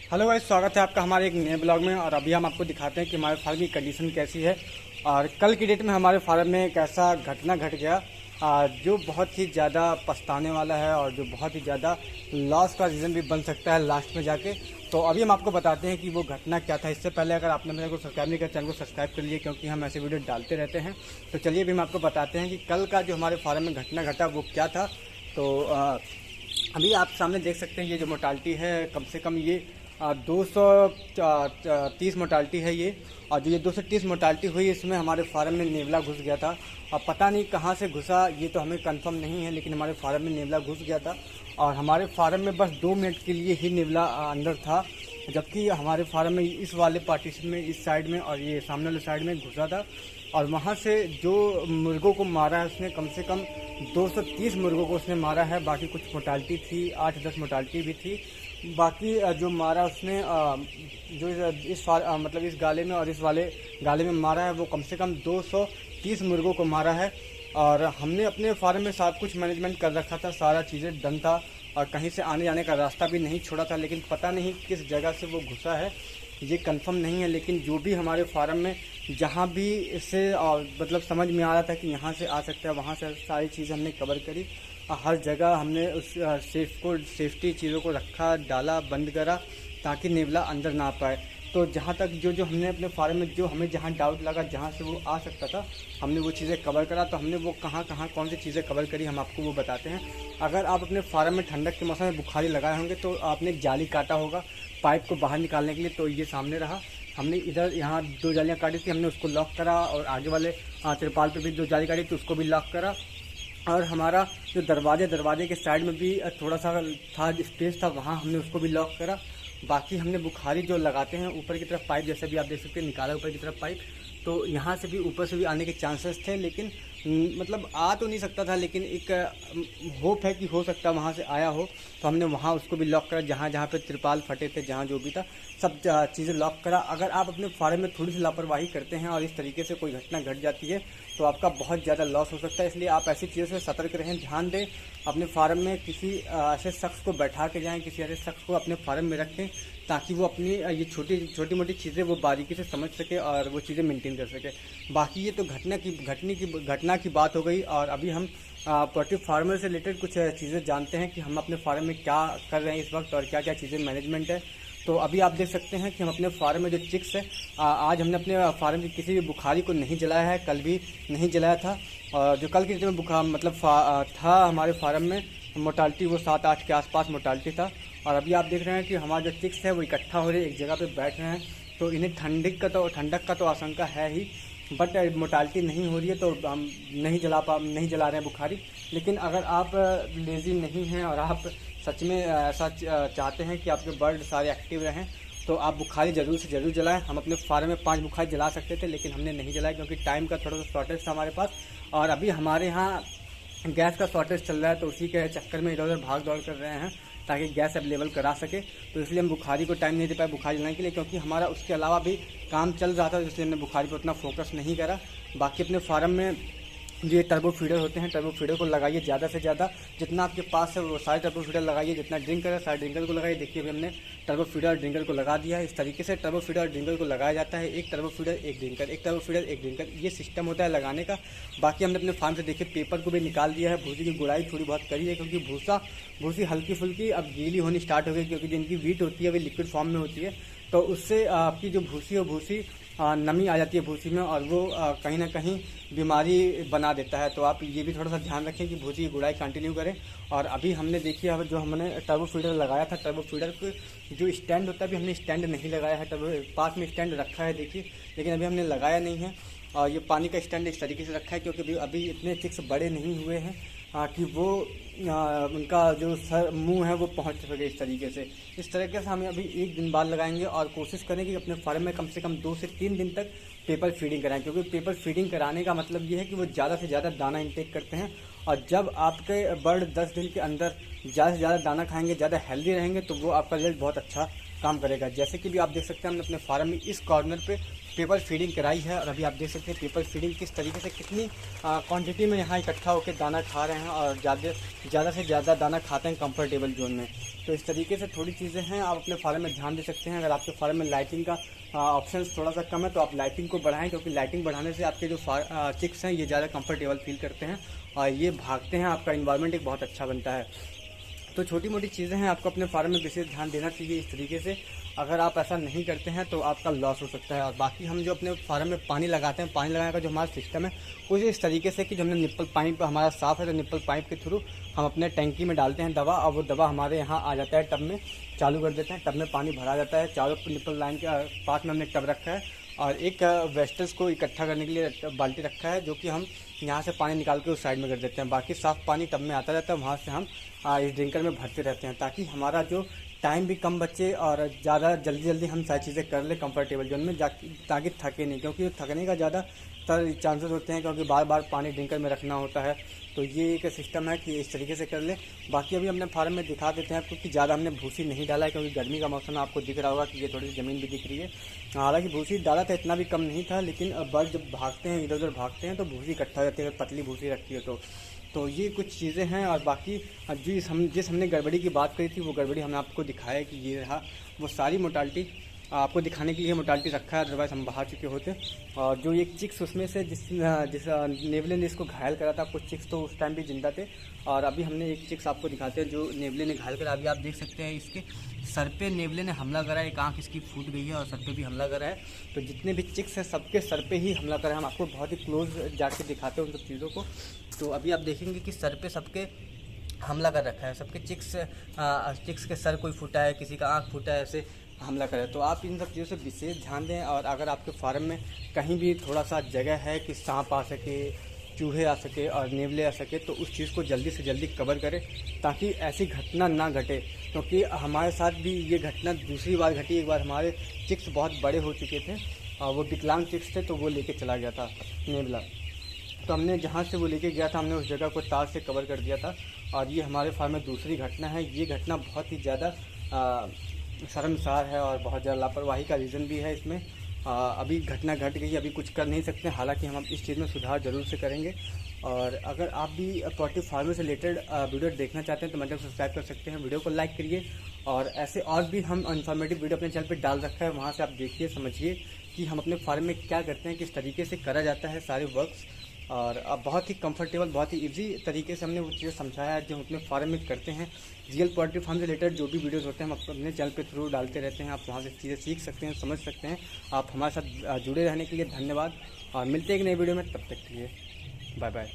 Hello भाई, स्वागत है आपका हमारे एक नए ब्लॉग में। और अभी हम आपको दिखाते हैं कि हमारे फार्म की कंडीशन कैसी है। और कल की डेट में हमारे फार्म में एक ऐसा घटना घट गया जो बहुत ही ज़्यादा पछताने वाला है और जो बहुत ही ज़्यादा लॉस का रीज़न भी बन सकता है लास्ट में जाके। तो अभी हम आपको बताते हैं कि वो घटना क्या था। इससे पहले अगर आपने मेरे को सब्सक्राइब नहीं किया, चैनल को सब्सक्राइब कर लिए, क्योंकि हम ऐसे वीडियो डालते रहते हैं। तो चलिए अभी हम आपको बताते हैं कि कल का जो हमारे फार्म में घटना घटा वो क्या था। तो अभी आप सामने देख सकते हैं ये जो मोर्टालिटी है, कम से कम ये 230 मोर्टालिटी है ये। और जो ये 230 मोर्टालिटी हुई, इसमें हमारे फार्म में नेवला घुस गया था। और पता नहीं कहाँ से घुसा, ये तो हमें कंफर्म नहीं है, लेकिन हमारे फार्म में नेवला घुस गया था। और हमारे फार्म में बस 2 मिनट के लिए ही नेवला अंदर था, जबकि हमारे फार्म में इस वाले पार्टीशन में, इस साइड में और ये सामने वाले साइड में घुसा था। और वहाँ से जो मुर्गों को मारा है उसने, कम से कम 230 मुर्गों को उसने मारा है। बाकी कुछ मोर्टालिटी थी, 8-10 मोर्टालिटी भी थी। बाकी जो मारा उसने, जो इस मतलब इस गाले में और इस वाले गाले में मारा है, वो कम से कम 230 मुर्गों को मारा है। और हमने अपने फार्म में सब कुछ मैनेजमेंट कर रखा था, सारा चीज़ें डन था और कहीं से आने जाने का रास्ता भी नहीं छोड़ा था। लेकिन पता नहीं किस जगह से वो घुसा है, ये कंफर्म नहीं है। लेकिन जो भी हमारे फार्म में जहाँ भी इससे मतलब समझ में आ रहा था कि यहाँ से आ सकता है, वहाँ से सारी चीज़ें हमने कवर करी। हर जगह हमने उस सेफ्टी चीज़ों को रखा, डाला, बंद करा, ताकि नेवला अंदर ना आ पाए। तो जहाँ तक जो हमने अपने फार्म में, जो हमें जहाँ डाउट लगा, जहाँ से वो आ सकता था, हमने वो चीज़ें कवर करा। तो हमने वो कहाँ कौन सी चीज़ें कवर करी, हम आपको वो बताते हैं। अगर आप अपने फार्म में ठंडक के मौसम में बुखारी लगाए होंगे तो आपने जाली काटा होगा पाइप को बाहर निकालने के लिए। तो ये सामने रहा, हमने इधर यहाँ 2 जालियाँ काटी थी, हमने उसको लॉक करा। और आगे वाले तिरपाल पे भी 2 जाली काटी थी, उसको भी लॉक करा। और हमारा जो दरवाजे के साइड में भी थोड़ा सा था, स्पेस था, वहाँ हमने उसको भी लॉक करा। बाकी हमने बुखारी जो लगाते हैं ऊपर की तरफ पाइप, जैसे भी आप देख सकते हैं, निकाला ऊपर की तरफ पाइप, तो यहाँ से भी ऊपर से भी आने के चांसेस थे। लेकिन मतलब आ तो नहीं सकता था, लेकिन एक होप है कि हो सकता वहाँ से आया हो। तो हमने वहाँ उसको भी लॉक करा, जहाँ जहाँ पे तिरपाल फटे थे, जहाँ जो भी था, सब चीज़ें लॉक करा। अगर आप अपने फार्म में थोड़ी सी लापरवाही करते हैं और इस तरीके से कोई घटना घट जाती है तो आपका बहुत ज़्यादा लॉस हो सकता है। इसलिए आप ऐसी चीज़ों से सतर्क रहें, ध्यान दें। अपने फार्म में किसी ऐसे शख्स को बैठा के जाएं, किसी ऐसे शख्स को अपने फार्म में रखें, ताकि वो अपनी ये छोटी मोटी चीज़ें वो बारीकी से समझ सके और वो चीज़ें मेंटेन कर सके। बाकी ये तो घटना की बात हो गई। और अभी हम पोल्ट्री फार्मर से रिलेटेड कुछ चीज़ें जानते हैं कि हम अपने फार्म में क्या कर रहे हैं इस वक्त और क्या क्या चीज़ें मैनेजमेंट है। तो अभी आप देख सकते हैं कि हम अपने फार्म में जो चिक्स है, आज हमने अपने फार्म की किसी भी बुखारी को नहीं जलाया है, कल भी नहीं जलाया था। और जो कल की डेट में बुखार मतलब था हमारे फार्म में मोर्टालिटी, वो 7-8 के आसपास मोर्टालिटी था। और अभी आप देख रहे हैं कि हमारा जो चिक्स है वो इकट्ठा हो रहे हैं, एक जगह पे बैठ रहे हैं। तो इन्हें ठंडक का तो आशंका है ही, बट मोर्टालिटी नहीं हो रही है, तो हम नहीं जला रहे हैं बुखारी। लेकिन अगर आप लेज़ी नहीं हैं और आप सच में ऐसा चाहते हैं कि आपके बर्ड सारे एक्टिव रहें, तो आप बुखारी ज़रूर से ज़रूर जलाएं। हम अपने फार्म में 5 बुखारी जला सकते थे, लेकिन हमने नहीं जलाया क्योंकि टाइम का थोड़ा सा शॉर्टेज था हमारे पास। और अभी हमारे यहाँ गैस का शॉर्टेज चल रहा है, तो उसी के चक्कर में इधर उधर भाग दौड़ कर रहे हैं ताकि गैस अवेलेबल करा सके। तो इसलिए हम बुखारी को टाइम नहीं दे पाए बुखारी जलाने के लिए, क्योंकि हमारा उसके अलावा भी काम चल रहा था, इसलिए हमने बुखारी पर उतना फोकस नहीं करा। बाकी अपने फार्म में जो ये टर्बो फीडर होते हैं, टर्बो फीडर को लगाइए ज़्यादा से ज़्यादा, जितना आपके पास है वो सारे टर्बो फीडर लगाइए। जितना ड्रिंकर है सारे ड्रिंकर को लगाइए। देखिए अभी हमने टर्बो फीडर और ड्रिंकर को लगा दिया है। इस तरीके से टर्बो फीडर और ड्रिंकर को लगाया जाता है, एक टर्बो फीडर एक ड्रिंकर, एक टर्बो फीडर एक ड्रिंकर, ये सिस्टम होता है लगाने का। बाकी हमने अपने फार्म से देखिए पेपर को भी निकाल दिया है, भूसी की गुड़ाई थोड़ी बहुत करी है, क्योंकि भूसी हल्की फुल्की अब गीली होनी स्टार्ट हो गई, क्योंकि जिनकी वीट होती है वे लिक्विड फॉर्म में होती है। तो उससे आपकी जो भूसी नमी आ जाती है भूसी में, और वो कहीं ना कहीं बीमारी बना देता है। तो आप ये भी थोड़ा सा ध्यान रखें कि भूसी की गुड़ाई कंटिन्यू करें। और अभी हमने देखिए, अब जो हमने टर्बो फीडर लगाया था, टर्बो फीडर को जो स्टैंड होता है, अभी हमने स्टैंड नहीं लगाया है। टर्बो पास में स्टैंड रखा है देखिए, लेकिन अभी हमने लगाया नहीं है। और ये पानी का स्टैंड इस तरीके से रखा है, क्योंकि अभी इतने चिक्स बड़े नहीं हुए हैं कि वो उनका जो मुंह है वो पहुंच सके इस तरीके से। इस तरीके से हमें अभी 1 दिन बाद लगाएंगे और कोशिश करें कि अपने फार्म में कम से कम 2 से 3 दिन तक पेपर फीडिंग कराएं, क्योंकि पेपर फीडिंग कराने का मतलब ये है कि वो ज़्यादा से ज़्यादा दाना इंटेक करते हैं। और जब आपके बर्ड 10 दिन के अंदर ज़्यादा से ज़्यादा दाना खाएंगे, ज़्यादा हेल्दी रहेंगे, तो वो आपका रिजल्ट बहुत अच्छा काम करेगा। जैसे कि भी आप देख सकते हैं हमने अपने फार्म में इस कॉर्नर पे पेपर फीडिंग कराई है, और अभी आप देख सकते हैं पेपर फीडिंग किस तरीके से कितनी क्वांटिटी में यहाँ इकट्ठा होकर दाना खा रहे हैं, और ज़्यादा से ज़्यादा दाना खाते हैं कंफर्टेबल जोन में। तो इस तरीके से थोड़ी चीज़ें हैं, आप अपने फार्म में ध्यान दे सकते हैं। अगर आपके फार्म में लाइटिंग का ऑप्शन थोड़ा सा कम है तो आप लाइटिंग को बढ़ाएं, क्योंकि लाइटिंग बढ़ाने से आपके जो चिक्स हैं ये ज़्यादा कंफर्टेबल फील करते हैं और ये भागते हैं, आपका इन्वायरमेंट एक बहुत अच्छा बनता है। तो छोटी मोटी चीज़ें हैं, आपको अपने फार्म में विशेष ध्यान देना चाहिए इस तरीके से। अगर आप ऐसा नहीं करते हैं तो आपका लॉस हो सकता है। और बाकी हम जो अपने फार्म में पानी लगाते हैं, पानी लगाने का जो हमारा सिस्टम है कुछ इस तरीके से कि जो हमने निप्पल पाइप हमारा साफ़ है तो निप्पल पाइप के थ्रू हम अपने टैंकी में डालते हैं दवा, और वो दवा हमारे यहाँ आ जाता है टब में, चालू कर देते हैं, टब में पानी भरा जाता है। चारों निप्पल लाइन के पास में हमने टब रखा है और एक वेस्टर्स को इकट्ठा करने के लिए बाल्टी रखा है, जो कि हम यहाँ से पानी निकाल के उस साइड में कर देते हैं। बाकी साफ़ पानी टब में आता रहता है, वहाँ से हम इस ड्रिंकर में भरते रहते हैं, ताकि हमारा जो टाइम भी कम बचे और ज़्यादा जल्दी जल्दी हम सारी चीज़ें कर लें कंफर्टेबल जोन में, ताकि थके नहीं, क्योंकि थकने का ज़्यादातर चांसेस होते हैं, क्योंकि बार बार पानी ड्रिंकर में रखना होता है। तो ये एक सिस्टम है कि इस तरीके से कर लें। बाकी अभी हमने फार्म में दिखा देते हैं आपको कि ज़्यादा हमने भूसी नहीं डाला है, क्योंकि गर्मी का मौसम आपको दिख रहा होगा कि ये थोड़ी सी ज़मीन भी दिख रही है। हालांकि भूसी डाला था, इतना भी कम नहीं था, लेकिन बर्ड जब भागते हैं इधर उधर भागते हैं तो भूसी इकट्ठा हो जाती है, पतली भूसी रखी है तो ये कुछ चीज़ें हैं। और बाकी जिस हमने गड़बड़ी की बात करी थी वो गड़बड़ी हमने आपको दिखाया कि ये रहा, वो सारी मोर्टालिटी आपको दिखाने के लिए मोर्टालिटी रखा है, अदरवाइज़ हम बाहर चुके होते। और जो एक चिक्स उसमें से जिस नेवले ने इसको घायल करा था, कुछ चिक्स तो उस टाइम भी जिंदा थे। और अभी हमने एक चिक्स आपको दिखाते हैं जो नेवले ने घायल करा। अभी आप देख सकते हैं इसके सर पे नेवले ने हमला करा है, एक आँख इसकी फूट गई है और सर पे भी हमला करा है। तो जितने भी चिक्स हैं सबके सर पे ही हमला करा है। हम आपको बहुत ही क्लोज जाके दिखाते हैं उन सब चीज़ों को। तो अभी आप देखेंगे कि सर पे सबके हमला कर रखा है, सबके चिक्स के सर कोई फूटा है, किसी का आँख फूटा है, ऐसे हमला करे। तो आप इन सब चीज़ों से विशेष ध्यान दें। और अगर आपके फार्म में कहीं भी थोड़ा सा जगह है कि सांप आ सके, चूहे आ सके और नेवले आ सके, तो उस चीज़ को जल्दी से जल्दी कवर करें, ताकि ऐसी घटना ना घटे। क्योंकि हमारे साथ भी ये घटना दूसरी बार घटी। एक बार हमारे चिक्स बहुत बड़े हो चुके थे और वो विकलांग चिक्स थे, तो वो लेके चला गया था नेवला। तो हमने जहाँ से वो लेके गया था हमने उस जगह को तार से कवर कर दिया था। और ये हमारे फार्म में दूसरी घटना है। ये घटना बहुत ही ज़्यादा शर्मसार है और बहुत ज़्यादा लापरवाही का रीज़न भी है इसमें। अभी घटना घट गई, अभी कुछ कर नहीं सकते। हालांकि हम इस चीज़ में सुधार ज़रूर से करेंगे। और अगर आप भी पोल्ट्री फार्मिंग से रिलेटेड वीडियो देखना चाहते हैं तो मतलब सब्सक्राइब कर सकते हैं, वीडियो को लाइक करिए। और ऐसे और भी हम इन्फॉर्मेटिव वीडियो अपने चैनल पे डाल रखा है, वहाँ से आप देखिए, समझिए कि हम अपने फार्म में क्या करते हैं, किस तरीके से करा जाता है सारे वर्क्स। और अब बहुत ही कंफर्टेबल, बहुत ही इजी तरीके से हमने वो चीज़ें समझाया है जो हम अपने फार्म में करते हैं। रियल पोल्ट्री फार्म से रिलेटेड जो भी वीडियोस होते हैं हम अपने चैनल पे थ्रू डालते रहते हैं। आप वहाँ से चीज़ें सीख सकते हैं, समझ सकते हैं। आप हमारे साथ जुड़े रहने के लिए धन्यवाद और मिलते हैं एक नई वीडियो में, तब तक के लिए बाय बाय।